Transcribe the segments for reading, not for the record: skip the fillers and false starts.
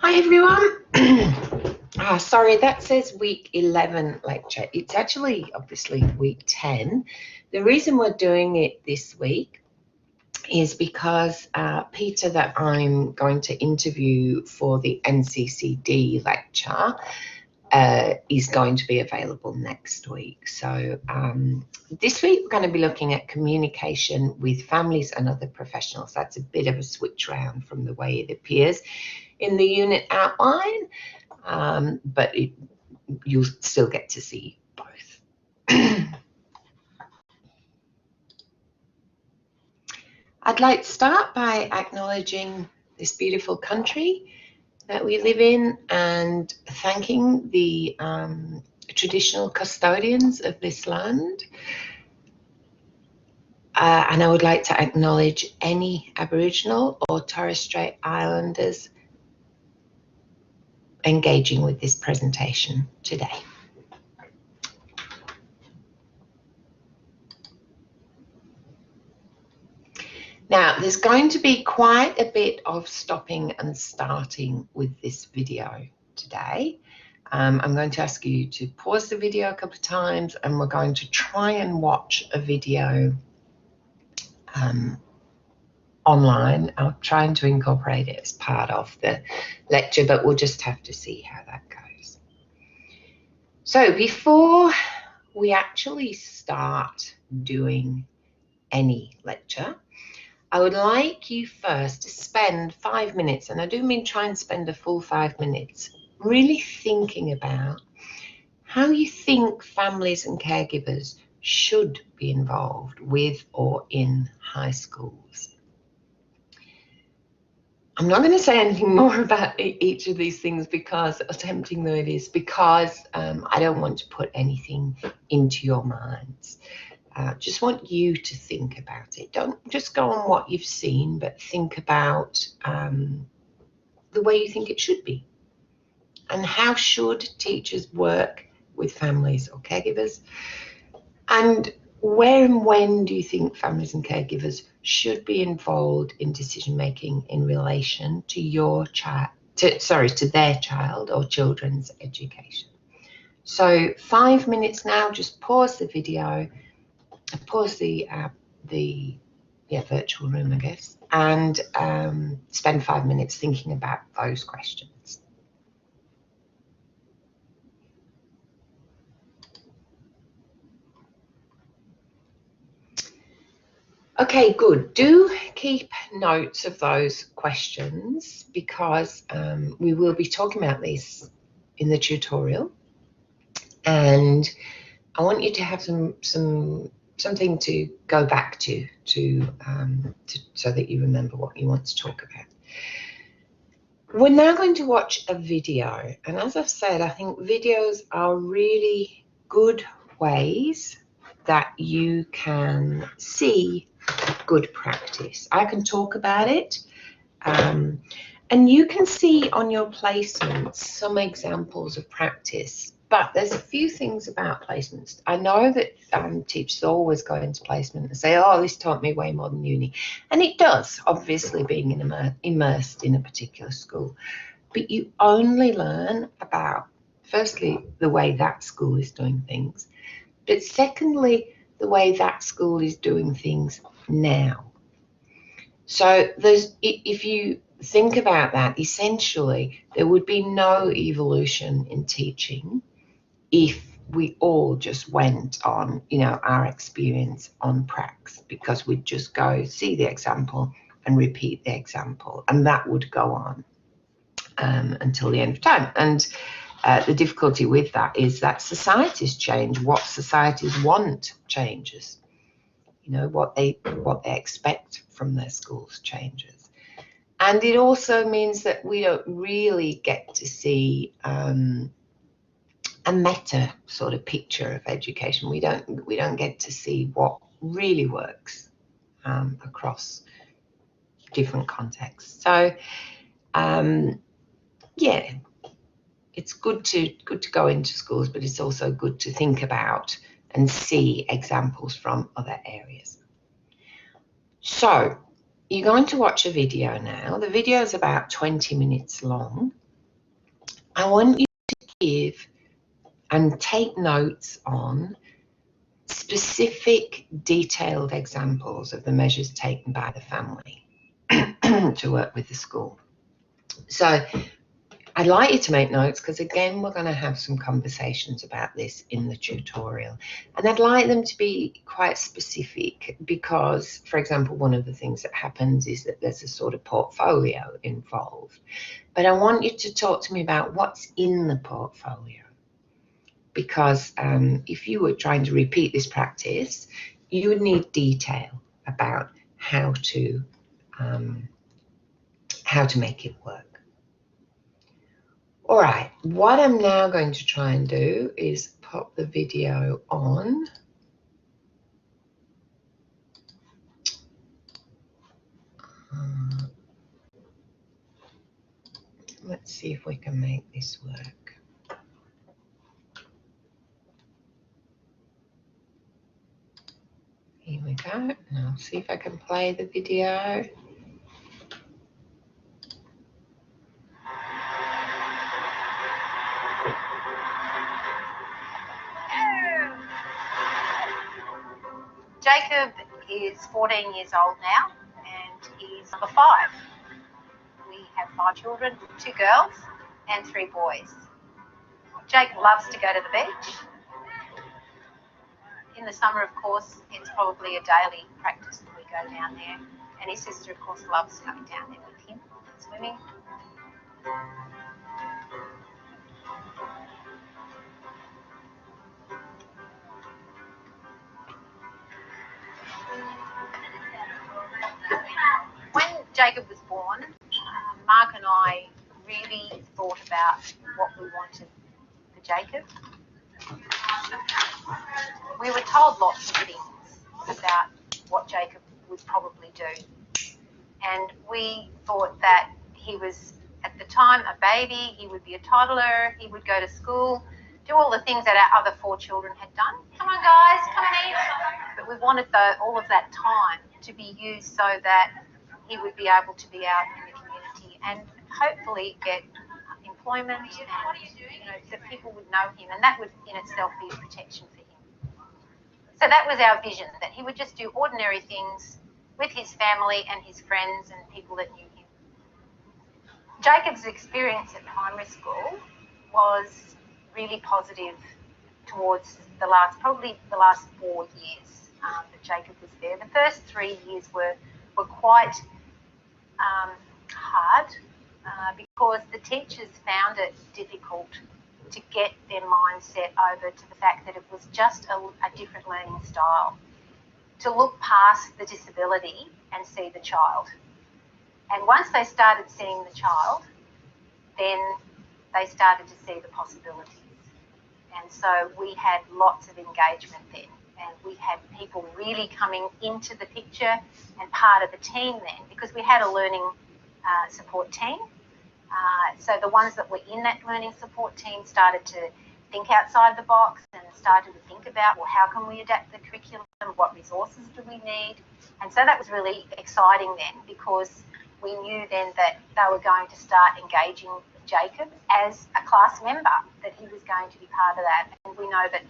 Hi everyone. Sorry, that says week 11 lecture. It's actually obviously week 10. The reason we're doing it this week is because Peter, that I'm going to interview for the NCCD lecture, is going to be available next week. So this week we're going to be looking at communication with families and other professionals. That's a bit of a switch round from the way it appears in the unit outline, but you'll still get to see both. I'd like to start by acknowledging this beautiful country that we live in and thanking the traditional custodians of this land. And I would like to acknowledge any Aboriginal or Torres Strait Islanders engaging with this presentation today. Now, there's going to be quite a bit of stopping and starting with this video today. I'm going to ask you to pause the video a couple of times, and we're going to try and watch a video online. I'll try to incorporate it as part of the lecture, but we'll just have to see how that goes. So before we actually start doing any lecture, I would like you first to spend 5 minutes, and I do mean try and spend a full 5 minutes, really thinking about how you think families and caregivers should be involved with or in high schools. I'm not going to say anything more about each of these things, because, as tempting though it is, because I don't want to put anything into your minds. Just want you to think about it. Don't just go on what you've seen, but think about the way you think it should be. And how should teachers work with families or caregivers? And where and when do you think families and caregivers should be involved in decision making in relation to your child, to their child or children's education? So 5 minutes now, just pause the video, pause the virtual room, I guess, and spend 5 minutes thinking about those questions. Okay, good. Do keep notes of those questions, because we will be talking about these in the tutorial, and I want you to have something to go back to so that you remember what you want to talk about. We're now going to watch a video, and as I've said, I think videos are really good ways that you can see good practice. I can talk about it, and you can see on your placements some examples of practice. But there's a few things about placements. I know that teachers always go into placement and say, oh, this taught me way more than uni. And it does, obviously, being immersed in a particular school. But you only learn about, firstly, the way that school is doing things. But secondly, the way that school is doing things now. So if you think about that, essentially, there would be no evolution in teaching if we all just went on, our experience on pracs, because we'd just go see the example and repeat the example, and that would go on until the end of time. And the difficulty with that is that societies change. What societies want changes. What they expect from their schools changes. And it also means that we don't really get to see a meta sort of picture of education. We don't get to see what really works across different contexts. So yeah, it's good to go into schools, but it's also good to think about and see examples from other areas. So you're going to watch a video now. The video is about 20 minutes long, I want you to give and take notes on specific detailed examples of the measures taken by the family to work with the school. So I'd like you to make notes because, again, we're going to have some conversations about this in the tutorial. And I'd like them to be quite specific because, for example, one of the things that happens is that there's a sort of portfolio involved. But I want you to talk to me about what's in the portfolio. Because if you were trying to repeat this practice, you would need detail about how to make it work. All right, what I'm now going to try and do is pop the video on. Let's see if we can make this work. Here we go, and I'll see if I can play the video. Jacob is 14 years old now and he's number 5. We have 5 children, 2 girls and 3 boys. Jacob loves to go to the beach. In the summer, of course, it's probably a daily practice that we go down there. And his sister, of course, loves coming down there with him and swimming. When Jacob was born, Mark and I really thought about what we wanted for Jacob. We were told lots of things about what Jacob would probably do. And we thought that he was, at the time, a baby, he would be a toddler, he would go to school, do all the things that our other 4 children had done. Come on, guys, come and eat. But we wanted all of that time to be used so that he would be able to be out in the community and hopefully get employment and that people would know him, and that would in itself be a protection for him. So that was our vision, that he would just do ordinary things with his family and his friends and people that knew him. Jacob's experience at primary school was really positive towards probably the last 4 years that Jacob was there. The first 3 years were quite hard because the teachers found it difficult to get their mindset over to the fact that it was just a different learning style, to look past the disability and see the child. And once they started seeing the child, then they started to see the possibilities. And so we had lots of engagement then, and we had people really coming into the picture and part of the team then, because we had a learning support team. So the ones that were in that learning support team started to think outside the box and started to think about, well, how can we adapt the curriculum? What resources do we need? And so that was really exciting then, because we knew then that they were going to start engaging Jacob as a class member, that he was going to be part of that. And we know that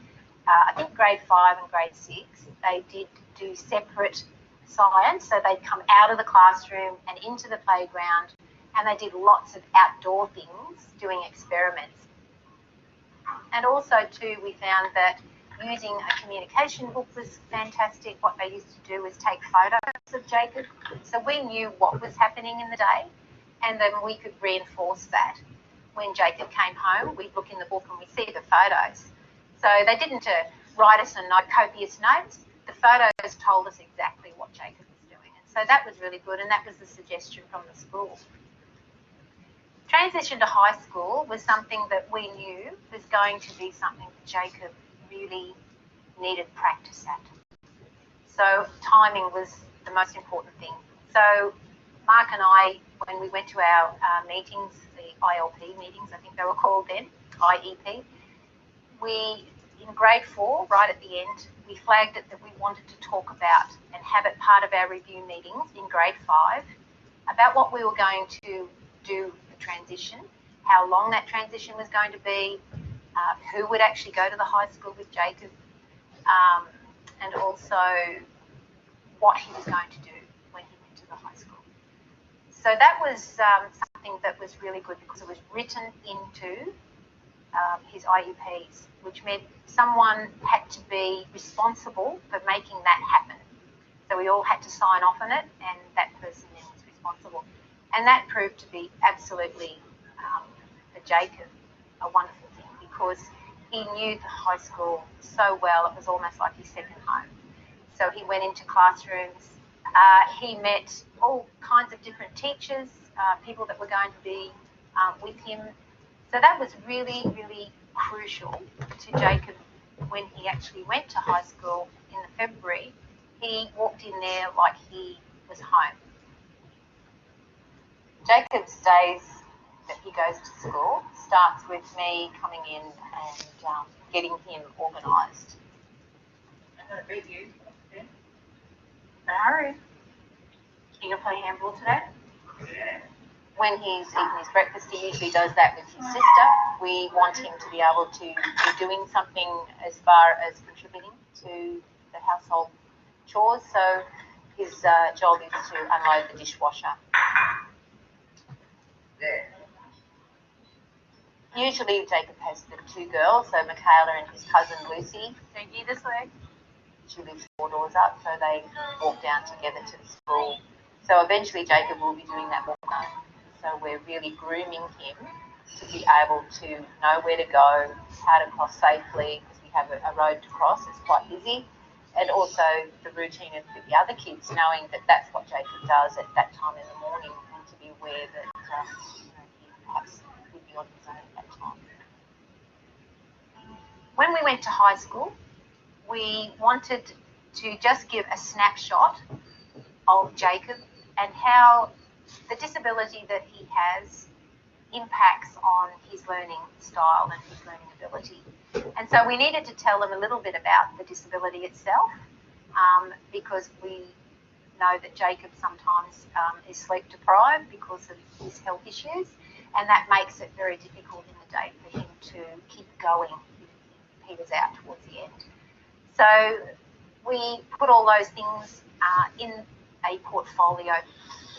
I think grade 5 and grade 6, they did do separate science. So they'd come out of the classroom and into the playground, and they did lots of outdoor things, doing experiments. And also too, we found that using a communication book was fantastic. What they used to do was take photos of Jacob. So we knew what was happening in the day, and then we could reinforce that. When Jacob came home, we'd look in the book and we'd see the photos. So they didn't write us a copious notes. The photos told us exactly what Jacob was doing. And so that was really good, and that was the suggestion from the school. Transition to high school was something that we knew was going to be something that Jacob really needed practice at. So timing was the most important thing. So Mark and I, when we went to our meetings, the ILP meetings, I think they were called then, IEP, in grade 4, right at the end, we flagged it that we wanted to talk about and have it part of our review meetings in grade 5 about what we were going to do the transition how long that transition was going to be, who would actually go to the high school with Jacob, and also what he was going to do when he went to the high school. So that was something that was really good because it was written into his IEPs, which meant someone had to be responsible for making that happen. So we all had to sign off on it, and that person then was responsible. And that proved to be absolutely, for Jacob, a wonderful thing because he knew the high school so well. It was almost like his second home. So he went into classrooms. He met all kinds of different teachers, people that were going to be with him. So that was really, really crucial to Jacob when he actually went to high school in the February. He walked in there like he was home. Jacob's days that he goes to school starts with me coming in and getting him organised. I'm going to beat you. Okay. Harry, you going to play handball today? Yeah. When he's eating his breakfast, he usually does that with his sister. We want him to be able to be doing something as far as contributing to the household chores. So his job is to unload the dishwasher. Yeah. Usually Jacob has the two girls, so Michaela and his cousin Lucy. Thank you this way. She lives 4 doors up, so they walk down together to the school. So eventually Jacob will be doing that walk home. So we're really grooming him to be able to know where to go, how to cross safely, because we have a road to cross. It's quite busy. And also the routine of the other kids, knowing that that's what Jacob does at that time in the morning, and to be aware that he perhaps would be on his own at that time. When we went to high school, we wanted to just give a snapshot of Jacob and how the disability that he has impacts on his learning style and his learning ability. And so we needed to tell them a little bit about the disability itself, because we know that Jacob sometimes is sleep deprived because of his health issues, and that makes it very difficult in the day for him to keep going if he peters out towards the end. So we put all those things in a portfolio.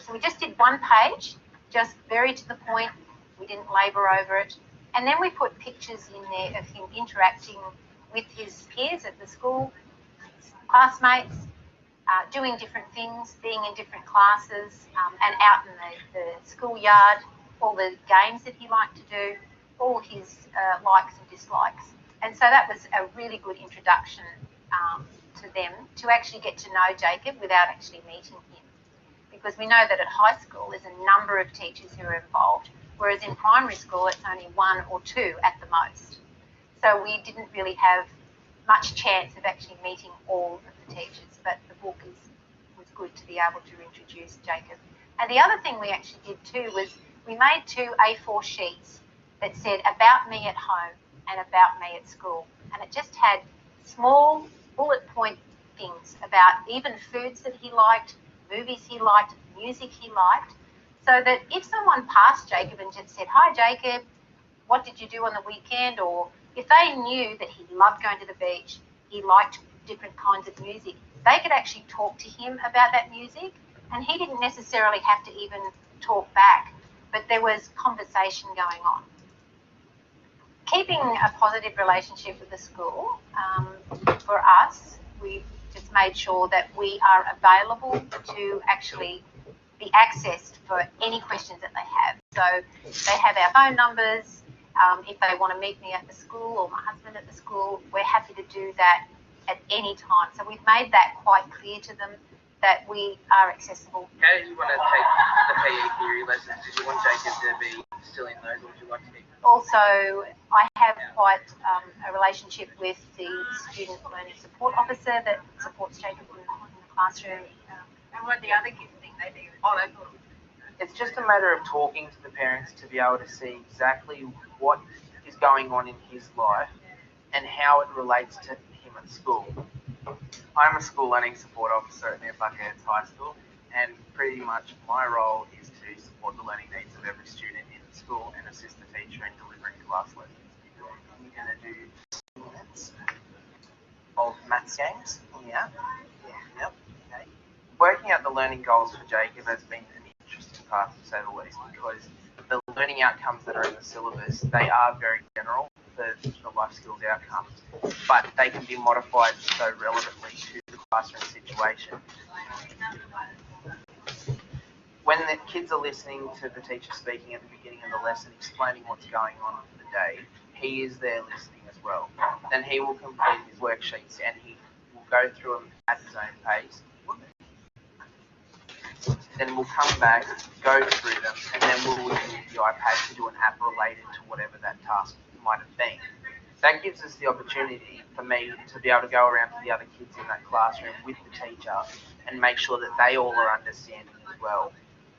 So we just did one page, just very to the point. We didn't labour over it. And then we put pictures in there of him interacting with his peers at the school, his classmates, doing different things, being in different classes, and out in the schoolyard, all the games that he liked to do, all his likes and dislikes. And so that was a really good introduction to them to actually get to know Jacob without actually meeting him. Because we know that at high school there's a number of teachers who are involved, whereas in primary school it's only 1 or 2 at the most. So we didn't really have much chance of actually meeting all of the teachers, but the book was good to be able to introduce Jacob. And the other thing we actually did too was we made 2 A4 sheets that said about me at home and about me at school. And it just had small bullet point things about even foods that he liked, movies he liked, music he liked, so that if someone passed Jacob and just said, "Hi Jacob, what did you do on the weekend?" or if they knew that he loved going to the beach, he liked different kinds of music, they could actually talk to him about that music, and he didn't necessarily have to even talk back, but there was conversation going on. Keeping a positive relationship with the school, for us, we just made sure that we are available to actually be accessed for any questions that they have. So they have our phone numbers. If they want to meet me at the school or my husband at the school, we're happy to do that at any time. So we've made that quite clear to them that we are accessible. How did you want to take the PE theory lessons? Did you want Jacob to be still in those, or would you like to be? Also, I have quite a relationship with the student learning support officer that supports Jacob in the classroom. And what the other kids think they do? Oh, they thought. It's just a matter of talking to the parents to be able to see exactly what is going on in his life and how it relates to him at school. I'm a school learning support officer at Near Bucketheads High School, and pretty much my role is to support the learning needs of every student in school and assist the teacher in delivering class lessons. You're going to do 2 minutes of maths games on the app. Yep. Okay. Working out the learning goals for Jacob has been an interesting part, to say the least, because the learning outcomes that are in the syllabus, they are very general for the life skills outcomes, but they can be modified so relevantly to the classroom situation. When the kids are listening to the teacher speaking at the beginning of the lesson, explaining what's going on for the day, he is there listening as well. Then he will complete his worksheets and he will go through them at his own pace. Then we'll come back, go through them, and then we'll use the iPad to do an app related to whatever that task might have been. That gives us the opportunity for me to be able to go around to the other kids in that classroom with the teacher and make sure that they all are understanding as well.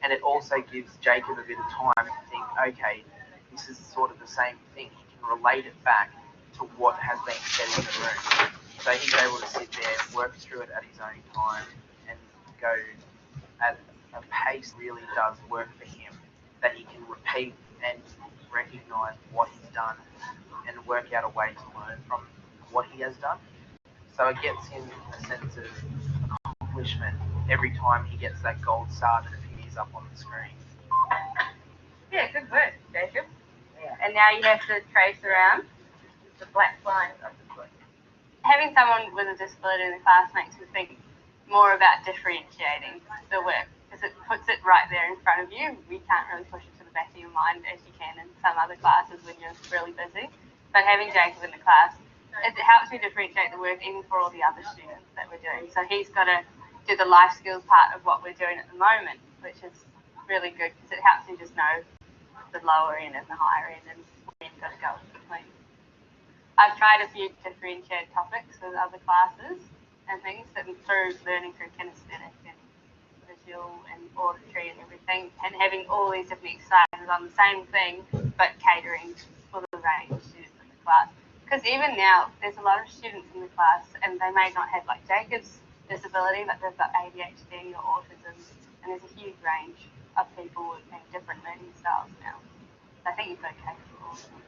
And it also gives Jacob a bit of time to think, okay, this is sort of the same thing. He can relate it back to what has been said in the room. So he's able to sit there, work through it at his own time, and go at a pace really does work for him, that he can repeat and recognise what he's done and work out a way to learn from what he has done. So it gets him a sense of accomplishment every time he gets that gold star that appears up on the screen. Yeah, good work, Jacob. Yeah. And now you have to trace around the black lines of the book. Having someone with a disability in the class makes me think more about differentiating the work, because it puts it right there in front of you. We can't really push it to the back of your mind as you can in some other classes when you're really busy. But having Jacob in the class, it helps me differentiate the work even for all the other students that we're doing. So he's got to do the life skills part of what we're doing at the moment, which is really good because it helps me just know the lower end and the higher end and where you've got to go in between. I've tried a few differentiated topics with other classes and things that through learning through kinesthetic and visual and auditory and everything, and having all these different exercises on the same thing but catering for the range of students in the class. Because even now there's a lot of students in the class and they may not have like Jacob's disability, but they've got ADHD or autism, and there's a huge range of people with different learning styles now. So I think you've got to cater for all of them.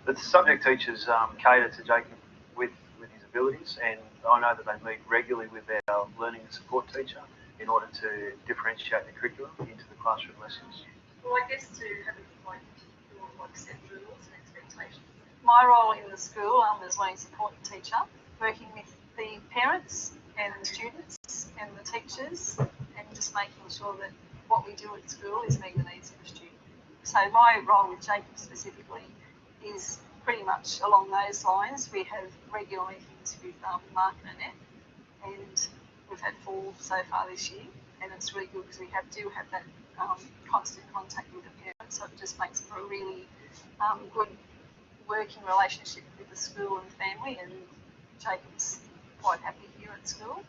The subject teachers cater to Jacob with his abilities, and I know that they meet regularly with our learning support teacher in order to differentiate the curriculum into the classroom lessons. Well, I guess to have like set rules and expectations. My role in the school as learning support teacher, working with the parents and the students and the teachers, and just making sure that what we do at school is meeting the needs of the student. So my role with Jacob specifically is pretty much along those lines. We have regular meetings with Mark and Annette, and we've had 4 so far this year, and it's really good because we do have that constant contact with the parents, so it just makes for a really good working relationship with the school and family, and Jacob's quite happy here at school.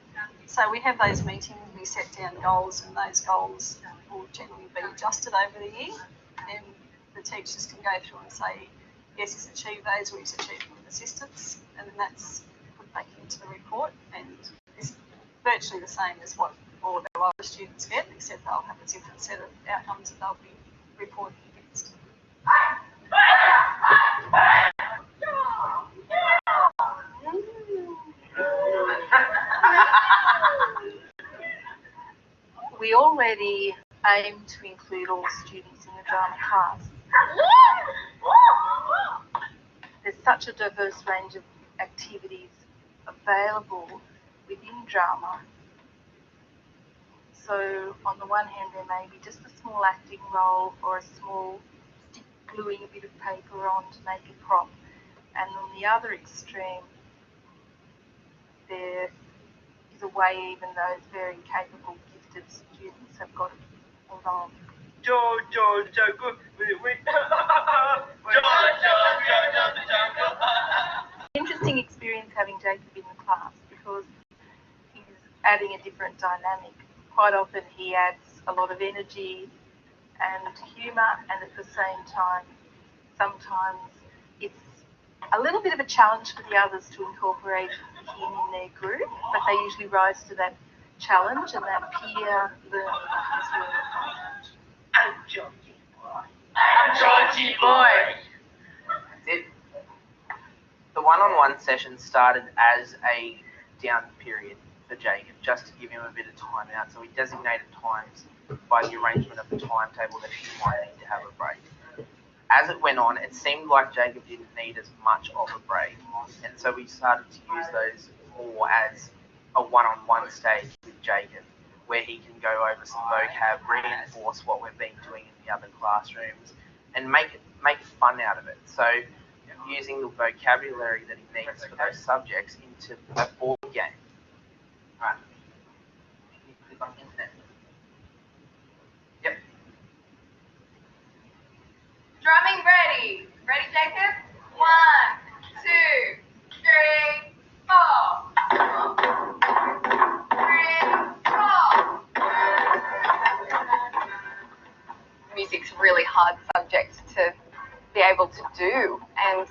So we have those meetings, we set down goals, and those goals will generally be adjusted over the year, and the teachers can go through and say, yes, he's achieved those, or he's achieved them with assistance, and then that's put back into the report, and it's virtually the same as what all of our other students get, except they'll have a different set of outcomes that they'll be reporting against. We already aim to include all students in the drama class. There's such a diverse range of activities available within drama. So on the one hand, there may be just a small acting role or a small stick gluing a bit of paper on to make a prop. And on the other extreme, there is a way even those very capable, gifted students have got involved. Interesting experience having Jacob in the class because he's adding a different dynamic. Quite often he adds a lot of energy and humour, and at the same time, sometimes it's a little bit of a challenge for the others to incorporate him in their group, but they usually rise to that challenge, and that peer learning is really important. Lucky boy. The one-on-one session started as a down period for Jacob, just to give him a bit of time out. So we designated times by the arrangement of the timetable that he might need to have a break. As it went on, it seemed like Jacob didn't need as much of a break, and so we started to use those more as a one-on-one stage with Jacob, where he can go over some vocab, reinforce what we've been doing in the other classrooms, and make it fun out of it. So using the vocabulary that he needs for those subjects into a board game. Alright. Can you click on internet? Yep. Drumming ready. Ready, Jacob? 1, 2, 3, 4. 3, 4. Music's a really hard subject to be able to do, and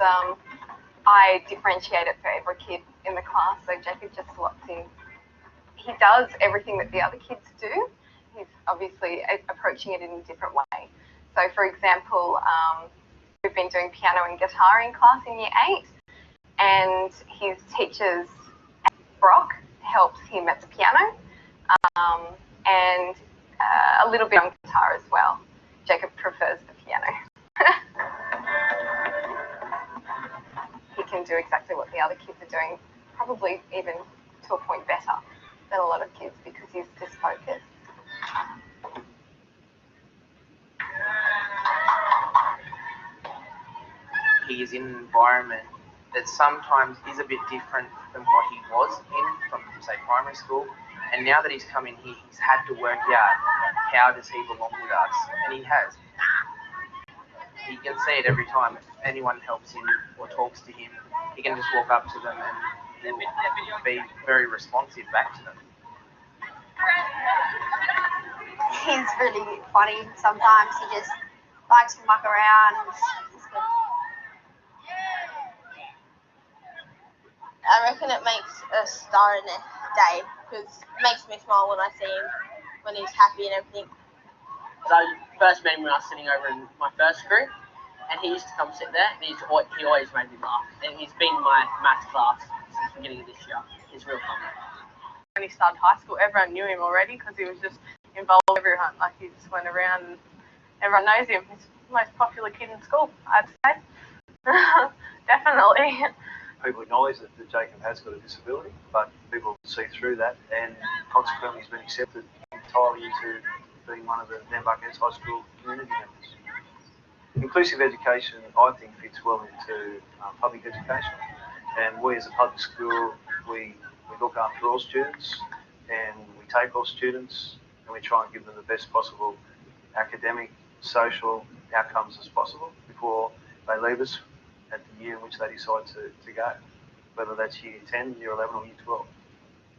I differentiate it for every kid in the class. So Jacob just slots in. He does everything that the other kids do. He's obviously approaching it in a different way. So, for example, we've been doing piano and guitar in class in Year 8, and his teachers, Brock, helps him at the piano, and a little bit on guitar as well. Jacob prefers the piano. He can do exactly what the other kids are doing, probably even to a point better than a lot of kids because he's just focused. He is in an environment that sometimes is a bit different than what he was in from, say, primary school. And now that he's come in here, he's had to work out how does he belong with us, and he has. He can see it every time. If anyone helps him or talks to him, he can just walk up to them and he'll be very responsive back to them. He's really funny sometimes. He just likes to muck around. It's good. I reckon it makes a star in a day because it makes me smile when I see him, when he's happy and everything. So I first met him when I was sitting over in my first group, and he used to come sit there, and he always made me laugh. And he's been in my maths class since the beginning of this year. He's real funny. When he started high school, everyone knew him already because he was just involved with everyone. Like, he just went around and everyone knows him. He's the most popular kid in school, I'd say. Definitely. People acknowledge that Jacob has got a disability, but people see through that, and consequently he's been accepted entirely into being one of the Nambucca High School community members. Inclusive education, I think, fits well into public education, and we as a public school, we look after all students, and we take all students, and we try and give them the best possible academic, social outcomes as possible before they leave us at the year in which they decide to go, whether that's year 10, year 11 or year 12.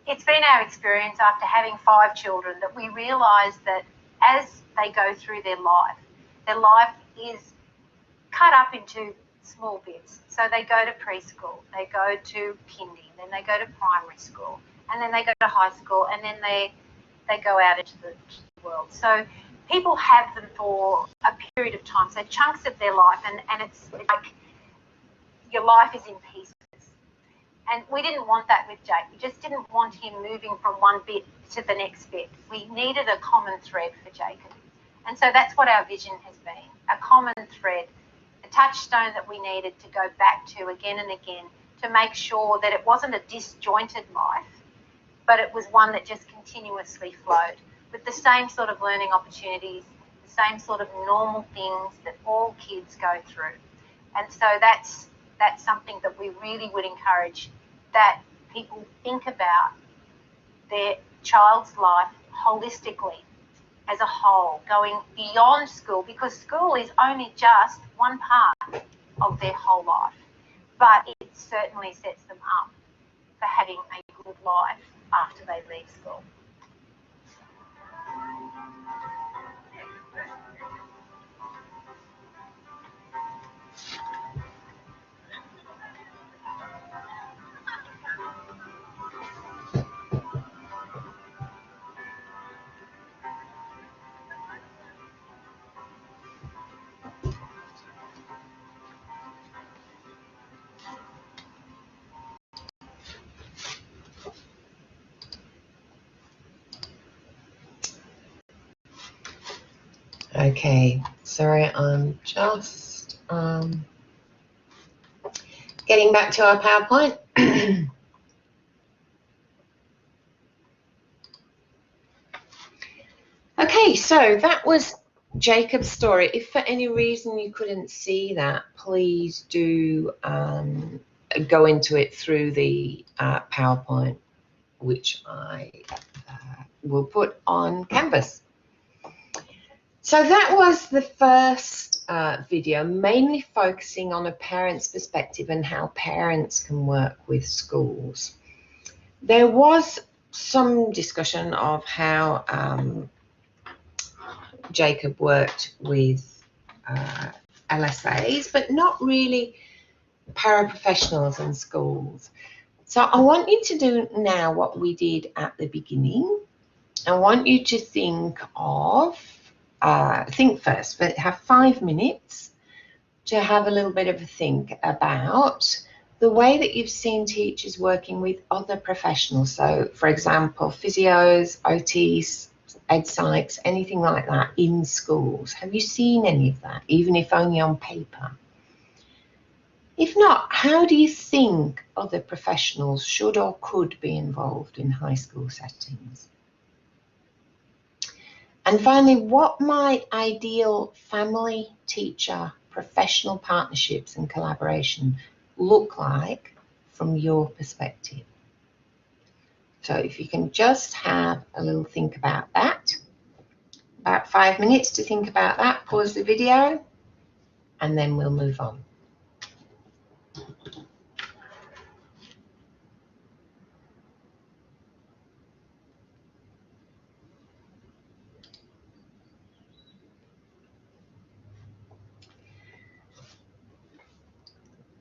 It's been our experience after having 5 children that we realise that as they go through their life is cut up into small bits. So they go to preschool, they go to kindy, then they go to primary school, and then they go to high school, and then they go out into the world. So people have them for a period of time, so chunks of their life, and it's like your life is in pieces. And we didn't want that with Jake. We just didn't want him moving from one bit to the next bit. We needed a common thread for Jacob. And so that's what our vision has been, a common thread, a touchstone that we needed to go back to again and again to make sure that it wasn't a disjointed life, but it was one that just continuously flowed with the same sort of learning opportunities, the same sort of normal things that all kids go through. And so that's something that we really would encourage, that people think about their child's life holistically as a whole, going beyond school, because school is only just one part of their whole life, but it certainly sets them up for having a good life after they leave school. Okay, sorry, I'm just getting back to our PowerPoint. Okay, so that was Jacob's story. If for any reason you couldn't see that, please do go into it through the PowerPoint, which I will put on Canvas. So that was the first video, mainly focusing on a parent's perspective and how parents can work with schools. There was some discussion of how Jacob worked with LSAs, but not really paraprofessionals in schools. So I want you to do now what we did at the beginning. I want you to think first, but have 5 minutes to have a little bit of a think about the way that you've seen teachers working with other professionals. So, for example, physios, OTs, ed psychs, anything like that in schools. Have you seen any of that, even if only on paper? If not, how do you think other professionals should or could be involved in high school settings? And finally, what might ideal family, teacher, professional partnerships and collaboration look like from your perspective? So if you can just have a little think about that, about 5 minutes to think about that, pause the video, and then we'll move on.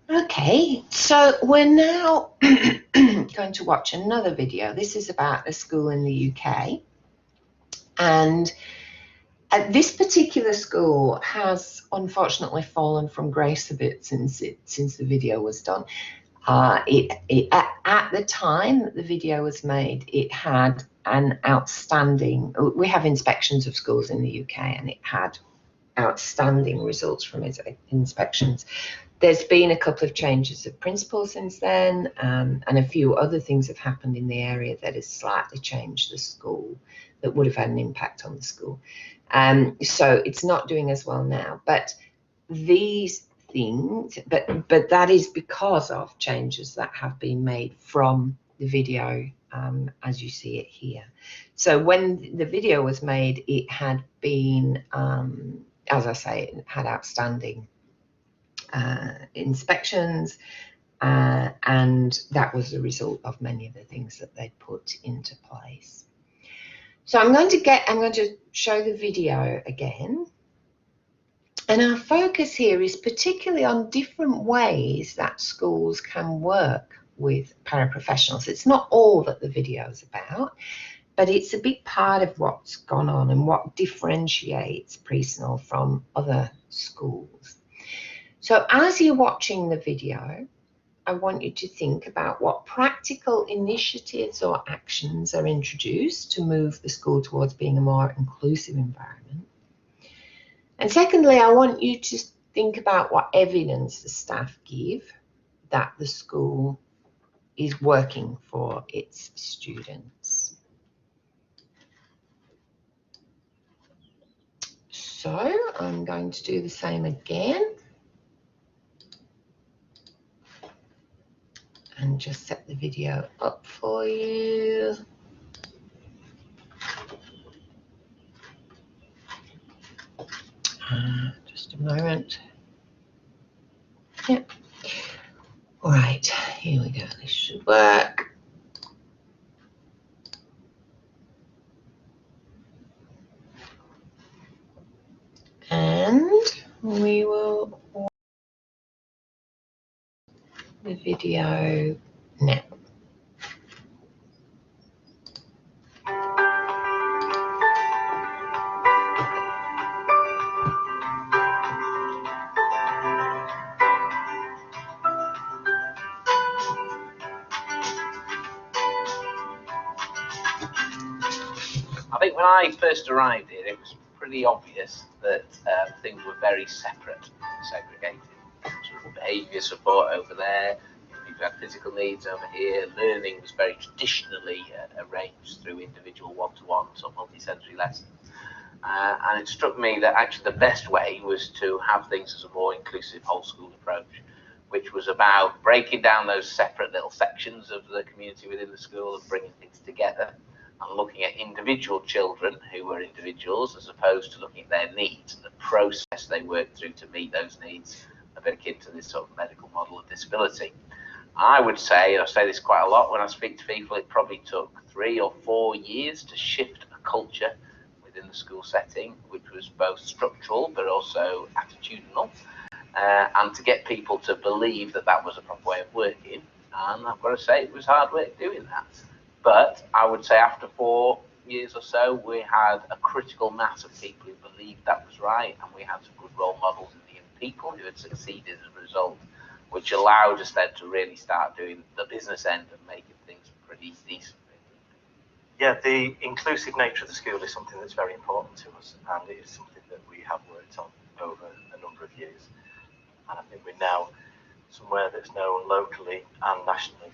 Okay, so we're now going to watch another video. This is about a school in the UK, and this particular school has unfortunately fallen from grace a bit since the video was done. At the time that the video was made, it had an outstanding. We have inspections of schools in the UK, and it had outstanding results from its inspections. There's been a couple of changes of principal since then, and a few other things have happened in the area that has slightly changed the school, that would have had an impact on the school. So it's not doing as well now. But these things, but that is because of changes that have been made from the video, as you see it here. So when the video was made, it had been, as I say, it had outstanding inspections, and that was the result of many of the things that they'd put into place. So I'm going to show the video again, and our focus here is particularly on different ways that schools can work with paraprofessionals. It's not all that the video is about, but it's a big part of what's gone on and what differentiates Presnell from other schools. So as you're watching the video, I want you to think about what practical initiatives or actions are introduced to move the school towards being a more inclusive environment. And secondly, I want you to think about what evidence the staff give that the school is working for its students. So I'm going to do the same again. And just set the video up for you. Just a moment. Yep. All right, here we go. This should work. And we will watch the video now. I think when I first arrived here, it was pretty pretty obvious that things were very separate and segregated. Sort of behaviour support over there, people had physical needs over here, learning was very traditionally arranged through individual one-to-ones or multi-sensory lessons. And it struck me that actually the best way was to have things as a more inclusive whole school approach, which was about breaking down those separate little sections of the community within the school and bringing things together and looking at individual children who were individuals as opposed to looking at their needs and the process they worked through to meet those needs, a bit akin to this sort of medical model of disability. I would say, and I say this quite a lot when I speak to people, it probably took 3 or 4 years to shift a culture within the school setting, which was both structural but also attitudinal, and to get people to believe that that was a proper way of working. And I've got to say, it was hard work doing that. But I would say after 4 years or so, we had a critical mass of people who believed that was right, and we had some good role models in the young people who had succeeded as a result, which allowed us then to really start doing the business end and making things pretty decent. Yeah, the inclusive nature of the school is something that's very important to us, and it is something that we have worked on over a number of years. And I think we're now somewhere that's known locally and nationally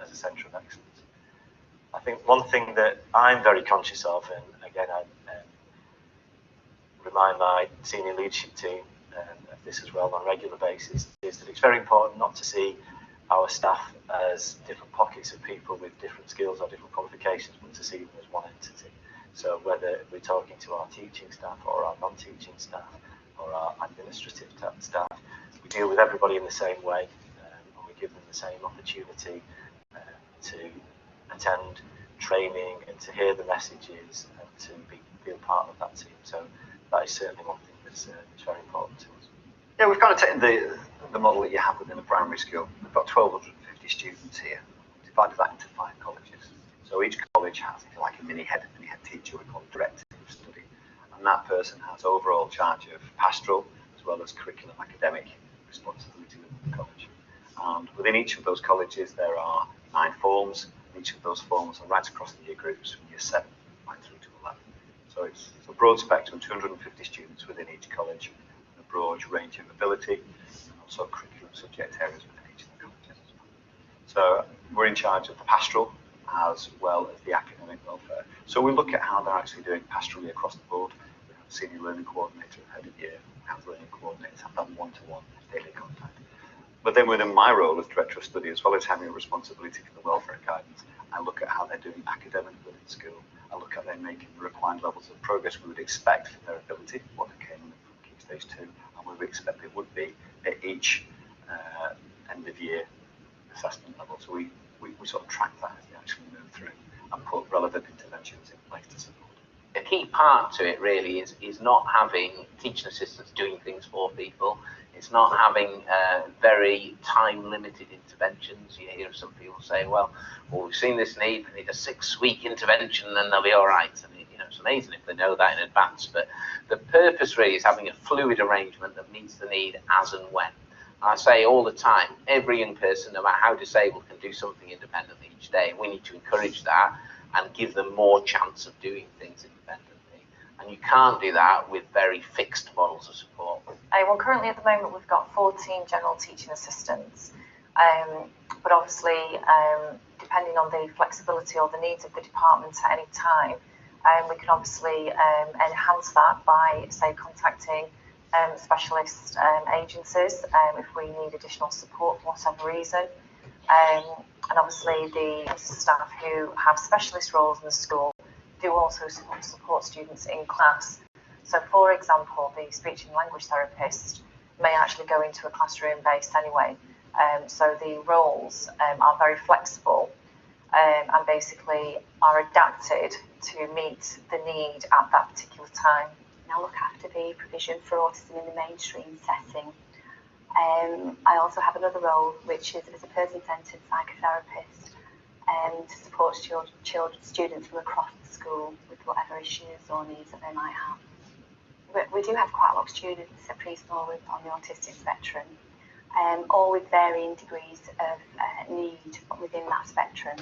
as a centre of excellence. I think one thing that I'm very conscious of, and again I remind my senior leadership team of this as well on a regular basis, is that it's very important not to see our staff as different pockets of people with different skills or different qualifications, but to see them as one entity. So whether we're talking to our teaching staff or our non-teaching staff or our administrative staff, we deal with everybody in the same way, and we give them the same opportunity to attend training and to hear the messages and to feel part of that team. So that is certainly one thing that's very important to us. Yeah, we've kind of taken the model that you have within a primary school. We've got 1,250 students here, divided that into 5 colleges. So each college has, if you like, a mini head teacher, we call it director of study. And that person has overall charge of pastoral as well as curriculum academic responsibility within the college. And within each of those colleges there are 9 forms. Each of those forms are right across the year groups from year 7 right through to 11. So it's a broad spectrum, 250 students within each college, a broad range of ability, and also curriculum subject areas within each of the colleges as well. So we're in charge of the pastoral as well as the academic welfare. So we look at how they're actually doing pastorally across the board. We have a senior learning coordinator head of year, we have learning coordinators, have that one-to-one daily contact. But then within my role as Director of Study, as well as having a responsibility for the welfare and guidance, I look at how they're doing academically within school. I look at them making the required levels of progress we would expect for their ability, what they came in from Key Stage 2, and where we expect they would be at each end of year assessment level. So we sort of track that as they actually move through and put relevant interventions in place to support. A key part to it really is not having teaching assistants doing things for people. It's not having very time-limited interventions. You hear some people say, well, we've seen this need, we need a 6-week intervention and then they'll be all right. And it's amazing if they know that in advance. But the purpose really is having a fluid arrangement that meets the need as and when. I say all the time, every young person, no matter how disabled, can do something independently each day. We need to encourage that and give them more chance of doing things independently. And you can't do that with very fixed models of support. Well, currently at the moment we've got 14 general teaching assistants, but obviously depending on the flexibility or the needs of the department at any time, we can obviously enhance that by, say, contacting specialist agencies if we need additional support for whatever reason. And obviously the staff who have specialist roles in the school do also support students in class. So for example, the speech and language therapist may actually go into a classroom based anyway. So the roles are very flexible and basically are adapted to meet the need at that particular time. I look after the provision for autism in the mainstream setting. I also have another role which is as a person-centred psychotherapist to support students from across the school with whatever issues or needs that they might have. We do have quite a lot of students at preschool on the autistic spectrum, all with varying degrees of need within that spectrum.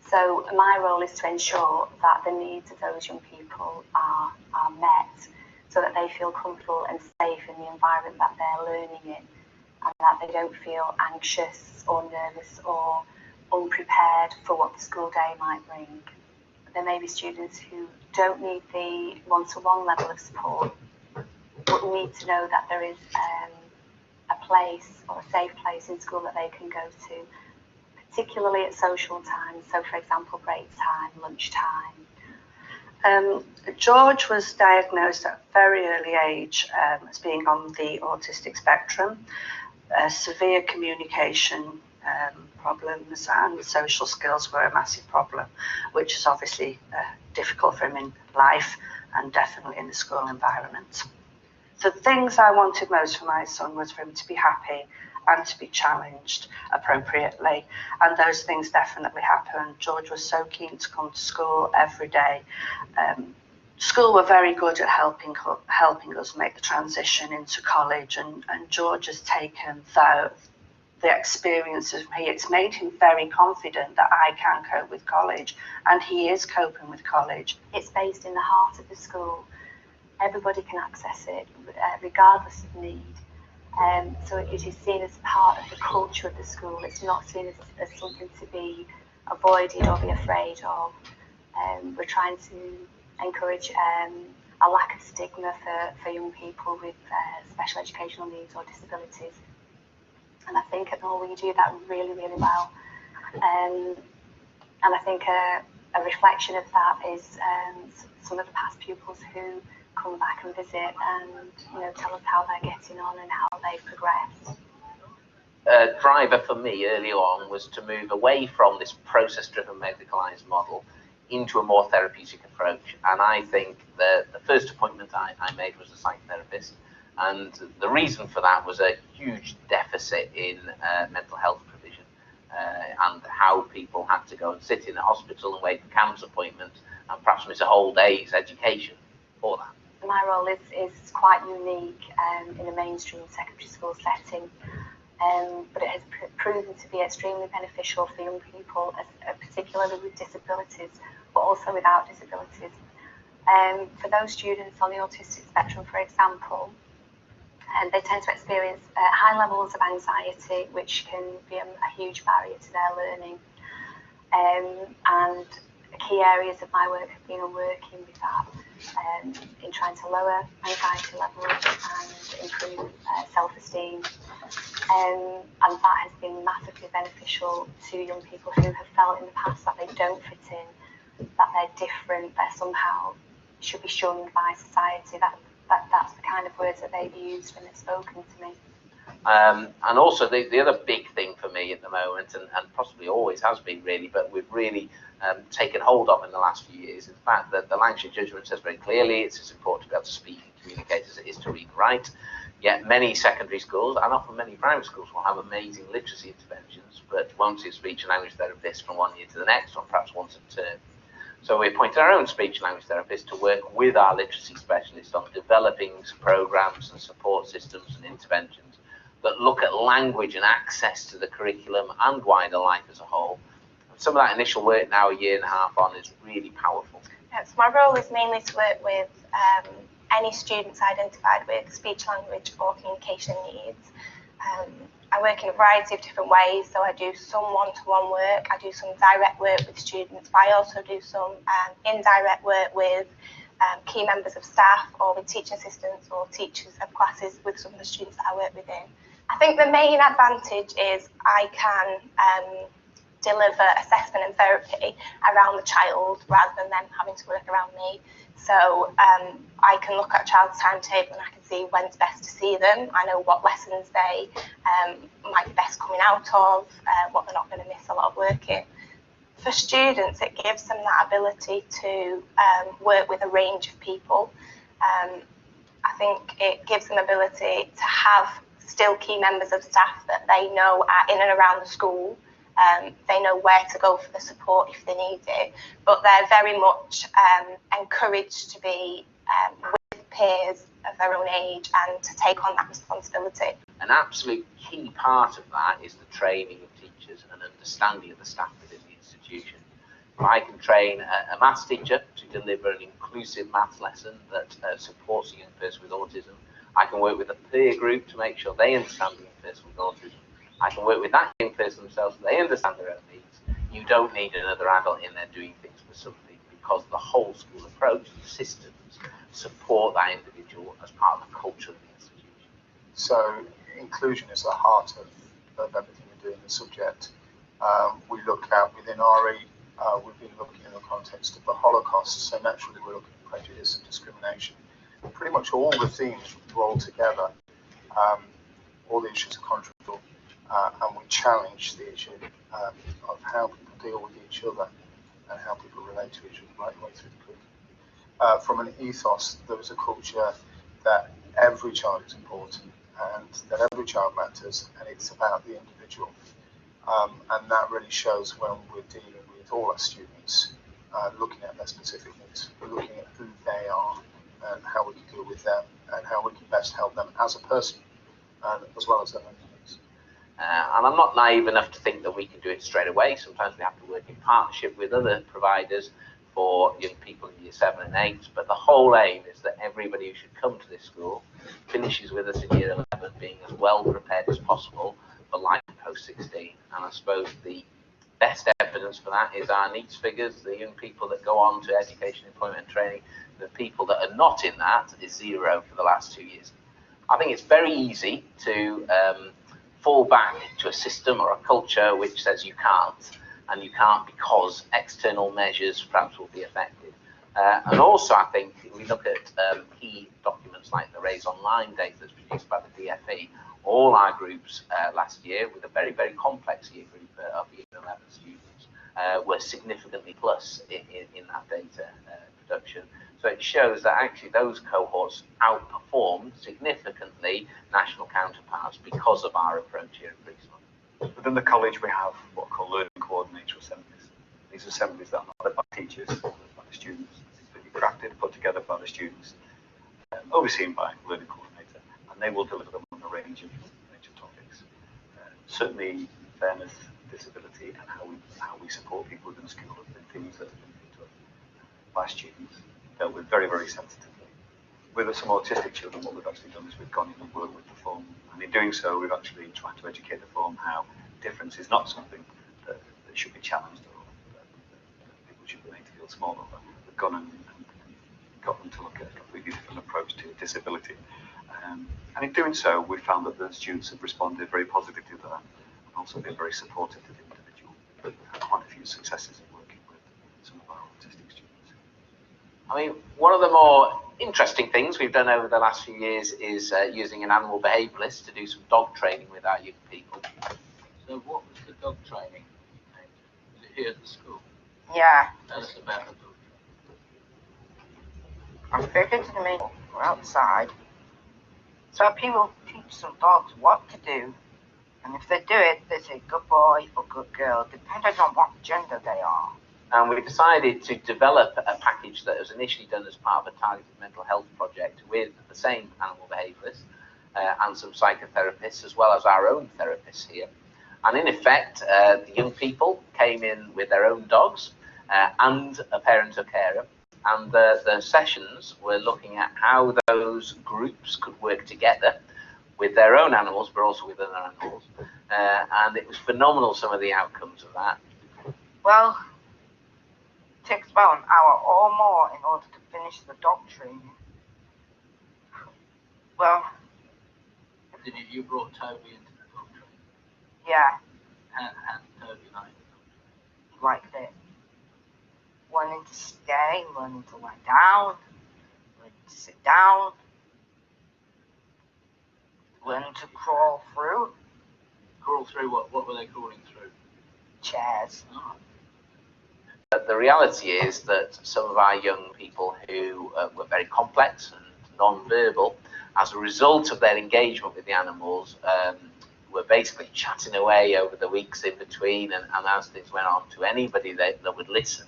So my role is to ensure that the needs of those young people people are met, so that they feel comfortable and safe in the environment that they're learning in, and that they don't feel anxious or nervous or unprepared for what the school day might bring. There may be students who don't need the one-to-one level of support, but need to know that there is a place or a safe place in school that they can go to, particularly at social times. So, for example, break time, lunch time. George was diagnosed at a very early age as being on the autistic spectrum. Severe communication problems and social skills were a massive problem, which is obviously difficult for him in life and definitely in the school environment. So the things I wanted most for my son was for him to be happy and to be challenged appropriately, and those things definitely happened. George was so keen to come to school every day. School were very good at helping us make the transition into college, and George has taken the experiences from here. It's made him very confident that I can cope with college, and he is coping with college. It's based in the heart of the school. Everybody can access it, regardless of need. So it is seen as part of the culture of the school. It's not seen as something to be avoided or be afraid of. We're trying to encourage a lack of stigma for young people with special educational needs or disabilities. And I think at Norway we do that really, really well. And I think a reflection of that is some of the past pupils who come back and visit and tell us how they're getting on and how they've progressed. A driver for me early on was to move away from this process-driven medicalised model into a more therapeutic approach. And I think the first appointment I made was a psychotherapist. And the reason for that was a huge deficit in mental health provision and how people had to go and sit in a hospital and wait for CAMHS appointment and perhaps miss a whole day's education for that. My role is quite unique in a mainstream secondary school setting, but it has proven to be extremely beneficial for young people, particularly with disabilities, but also without disabilities. For those students on the autistic spectrum, for example, they tend to experience high levels of anxiety, which can be a huge barrier to their learning. And key areas of my work have been on working with that, in trying to lower anxiety levels and improve self-esteem. And that has been massively beneficial to young people who have felt in the past that they don't fit in, that they're different, they're somehow should be shunned by society. That's the kind of words that they've used when they've spoken to me. And also the other big thing for me at the moment, and possibly always has been really, but we've really taken hold of in the last few years, is the fact that the Lancashire Judgment says very clearly it's as important to be able to speak and communicate as it is to read and write. Yet many secondary schools, and often many primary schools, will have amazing literacy interventions, but won't see a speech and language therapist from one year to the next, or perhaps once a term. So we appointed our own speech and language therapist to work with our literacy specialists on developing programs and support systems and interventions that look at language and access to the curriculum and wider life as a whole. And some of that initial work now, a year and a half on, is really powerful. So my role is mainly to work with any students identified with speech, language or communication needs. I work in a variety of different ways, so I do some one-to-one work, I do some direct work with students, but I also do some indirect work with key members of staff or with teaching assistants or teachers of classes with some of the students that I work within. I think the main advantage is I can deliver assessment and therapy around the child rather than them having to work around me. So I can look at a child's timetable and I can see when's best to see them. I know what lessons they might be best coming out of, what they're not going to miss a lot of work in. For students, it gives them that ability to work with a range of people. I think it gives them ability to have still key members of staff that they know are in and around the school. They know where to go for the support if they need it, but they're very much encouraged to be with peers of their own age and to take on that responsibility. An absolute key part of that is the training of teachers and understanding of the staff within the institution. I can train a maths teacher to deliver an inclusive maths lesson that supports a young person with autism. I can work with a peer group to make sure they understand the young person with autism. I can work with that young person themselves so they understand their own needs. You don't need another adult in there doing things for something, because the whole school approach, the systems, support that individual as part of the culture of the institution. So inclusion is the heart of everything we do in the subject. We look at, within RE, we've been looking in the context of the Holocaust, so naturally we're looking at prejudice and discrimination. Pretty much all the themes roll together, all the issues are controversial, and we challenge the issue of how people deal with each other and how people relate to each other right the way through the curriculum. From an ethos, there was a culture that every child is important and that every child matters, and it's about the individual. And that really shows when we're dealing with all our students, looking at their specific needs, we're looking at who they are and how we can deal with them and how we can best help them as a person, as well as their own needs. And I'm not naive enough to think that we can do it straight away. Sometimes we have to work in partnership with other providers for young people in year 7 and 8, but the whole aim is that everybody who should come to this school finishes with us in year 11 being as well prepared as possible for life post-16. And I suppose the best evidence for that is our NEETs figures. The young people that go on to education, employment and training, the people that are not in that is 0 for the last 2 years. I think it's very easy to fall back to a system or a culture which says you can't, and you can't because external measures perhaps will be affected. And also, I think we look at key documents like the Raise Online data that's produced by the DFE. All our groups last year, with a very, very complex year group of year 11 students, were significantly plus in that data production. So it shows that actually those cohorts outperformed significantly national counterparts because of our approach here at Priestland. Within the college, we have what are called learning coordinator assemblies. These are assemblies that are not led by teachers, but by the students, completely crafted, put together by the students, overseen by a learning coordinator, and they will deliver them on a range of topics. Certainly, fairness, disability, and how we support people within the school have been things that have been picked up by students, dealt with very, very sensitively. With some autistic children, what we've actually done is we've gone in and worked with the form, and in doing so, we've actually tried to educate the form how difference is not something that should be challenged or that people should be made to feel small over. We've gone and got them to look at a completely different approach to disability. And in doing so, we found that the students have responded very positively to that and also been very supportive to the individual. But we've had quite a few successes in working with some of our autistic students. I mean, one of the more interesting things we've done over the last few years is using an animal behaviouralist to do some dog training with our young people. So what was the dog training? Was it here at the school? Yeah. Tell us about the dog training. I'm figured to me we're outside. So people teach some dogs what to do. And if they do it, they say good boy or good girl, depending on what gender they are. And we decided to develop a package that was initially done as part of a targeted mental health project with the same animal behaviourists and some psychotherapists, as well as our own therapists here. And in effect, the young people came in with their own dogs and a parent or carer. And the sessions were looking at how those groups could work together with their own animals, but also with other animals. And it was phenomenal, some of the outcomes of that. Well, it takes about an hour or more in order to finish the dog training. Well, You brought Toby into the dog training? Yeah. How did Toby like it? He liked it. Learning to stay, learning to lie down, learning to sit down, learning to crawl through. Crawl through what? What were they crawling through? Chairs. But the reality is that some of our young people who were very complex and non-verbal, as a result of their engagement with the animals, were basically chatting away over the weeks in between, and as things went on, to anybody that would listen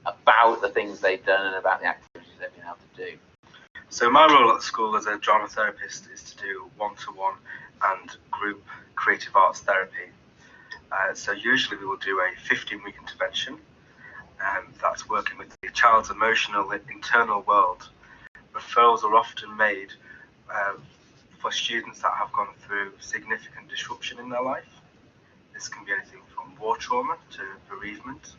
about the things they'd done and about the activities they'd been able to do. So my role at the school as a drama therapist is to do one-to-one and group creative arts therapy. So usually we will do a 15-week intervention that's working with the child's emotional internal world. Referrals are often made for students that have gone through significant disruption in their life. This can be anything from war trauma to bereavement.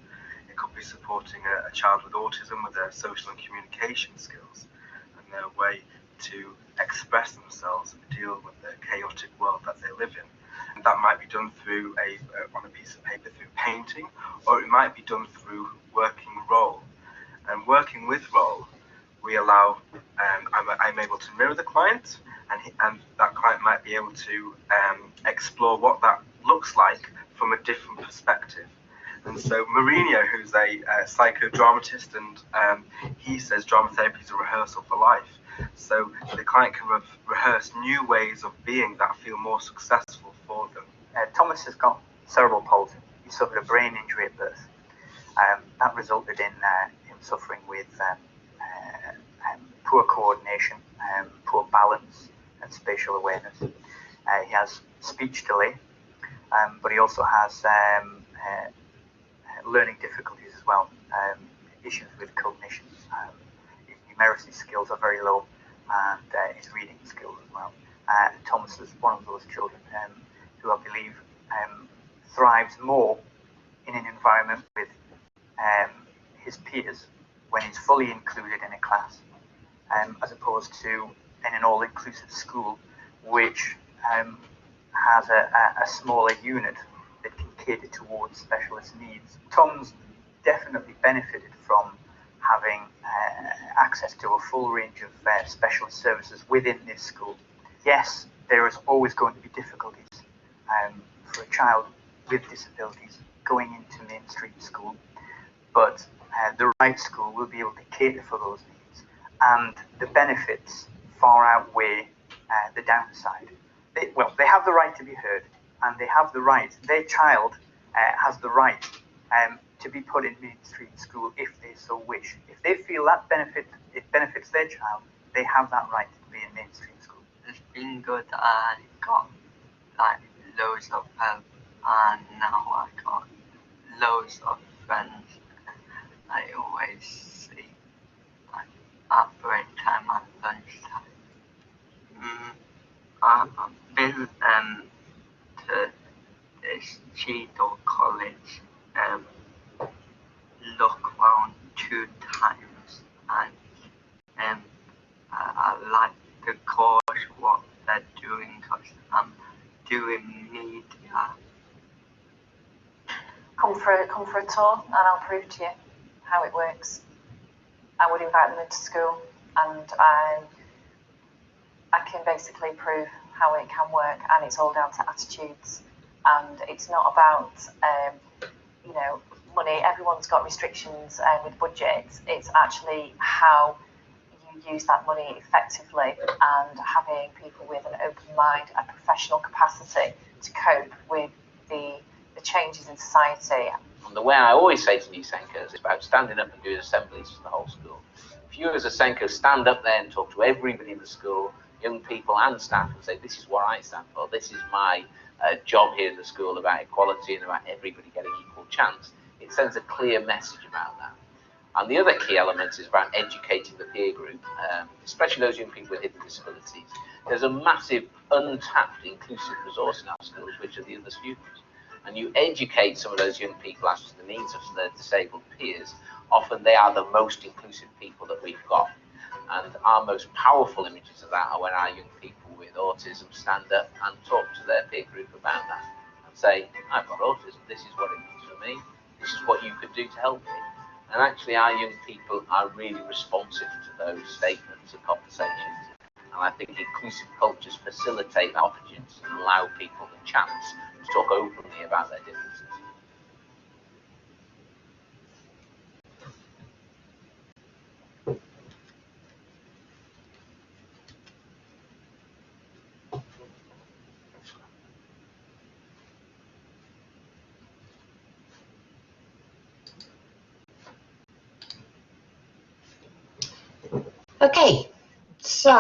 It could be supporting a child with autism with their social and communication skills and their way to express themselves and deal with the chaotic world that they live in. And that might be done through on a piece of paper through painting, or it might be done through working role. And working with role, we allow, I'm able to mirror the client, and that client might be able to explore what that looks like from a different perspective. And so Mourinho, who's a psychodramatist, and he says drama therapy is a rehearsal for life. So the client can rehearse new ways of being that feel more successful for them. Thomas has got cerebral palsy. He suffered a brain injury at birth. That resulted in him suffering with poor coordination, poor balance and spatial awareness. He has speech delay, but he also has learning difficulties as well, issues with cognition. His numeracy skills are very low, and his reading skills as well. Thomas is one of those children who I believe thrives more in an environment with his peers when he's fully included in a class, as opposed to in an all-inclusive school which has a smaller unit that can cater towards specialist needs. Tom's definitely benefited from having access to a full range of specialist services within this school. Yes, there is always going to be difficulties for a child with disabilities going into mainstream school, but the right school will be able to cater for those needs, and the benefits far outweigh the downside. They have the right to be heard, and they have the right, their child has the right to be put in mainstream school if they so wish. If they feel that it benefits their child, they have that right to be in mainstream school. It's been good. I got like loads of help, and now I got loads of friends. I always see like at break time and lunchtime. I've been to this Cheadle College look around 2 times, and I like the course, what they're doing, because I'm doing media. Come for a tour and I'll prove to you how it works. I would invite them into school, and I can basically prove how it can work, and it's all down to attitudes. And it's not about money. Everyone's got restrictions with budgets. It's actually how you use that money effectively, and having people with an open mind and professional capacity to cope with the changes in society. And the way I always say to new Senkos is about standing up and doing assemblies for the whole school. If you as a Senko stand up there and talk to everybody in the school, young people and staff, and say, this is what I stand for, this is my job here in the school about equality and about everybody getting equal chance, it sends a clear message about that. And the other key element is about educating the peer group, especially those young people with hidden disabilities. There's a massive untapped inclusive resource in our schools, which are the other students. And you educate some of those young people as to the needs of their disabled peers, often they are the most inclusive people that we've got. And our most powerful images of that are when our young people with autism stand up and talk to their peer group about that and say, I've got autism, this is what it means for me, this is what you could do to help me. And actually our young people are really responsive to those statements and conversations. And I think inclusive cultures facilitate that opportunity and allow people the chance to talk openly about their differences. Okay, so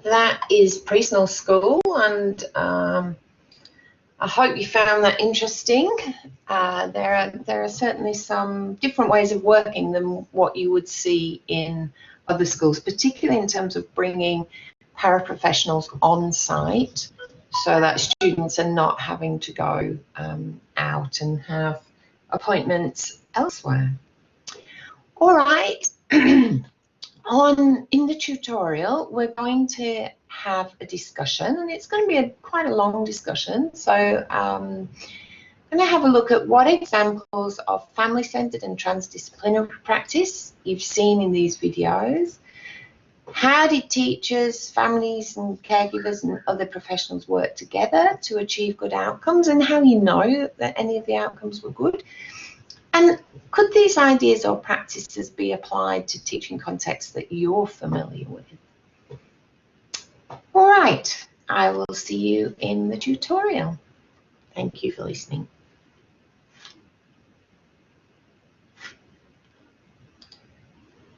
that is Priestnall School, and I hope you found that interesting. There are certainly some different ways of working than what you would see in other schools, particularly in terms of bringing paraprofessionals on site so that students are not having to go out and have appointments elsewhere. All right, in the tutorial, we're going to have a discussion, and it's going to be quite a long discussion. So I'm going to have a look at what examples of family-centered and transdisciplinary practice you've seen in these videos. How did teachers, families and caregivers and other professionals work together to achieve good outcomes, and how you know that any of the outcomes were good? And could these ideas or practices be applied to teaching contexts that you're familiar with? All right, I will see you in the tutorial. Thank you for listening.